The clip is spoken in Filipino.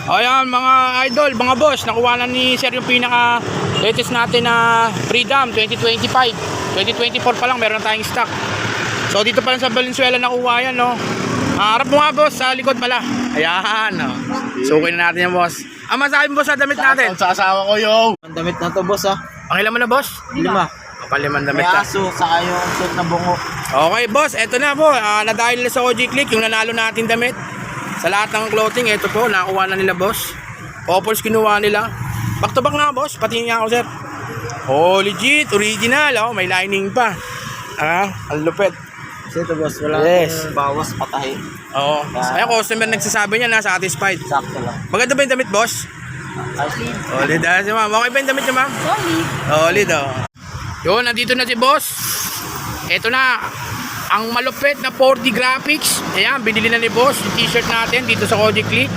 Ayan mga idol, mga boss, nakuha na ni Sir yung pinaka latest natin na Freedom 2025. 2024 pa lang, meron na tayong stock. So dito pa lang sa Valenzuela nakuha yan, no. Harap mo nga boss, sa likod pala. Ayan, no. Sukin na natin yan boss. Ang masabi mo boss sa damit natin? Sa asawa ko yung Ang damit na to, boss, ah. Pakilan mo na boss? 5. Kapaliman damit May na. aso, saka yung suit na bungo. Okay boss, eto na po. Nadahil na sa OG Click yung nanalo natin damit. Sa lahat ng clothing, eto po, nakuha na nila boss. Popples kinuha nila. Back to back na boss, patingin nga ako sir. Oh, legit, original, oh, may lining pa. Ang lupit. Kasi ito, boss, wala Yes. akong bawas, patahi. Oo. Ayan, customer nagsasabi niya na satisfied. Sakto lang. Maganda ba yung damit boss? Kasi, Solid si ma'am. Okay ba yung damit niya ma'am? Solid. Solid oh. Yun, nandito na si boss. Eto na. Ang malupit na 4D graphics. Ayan, binili na ni boss yung t-shirt natin dito sa OG Click.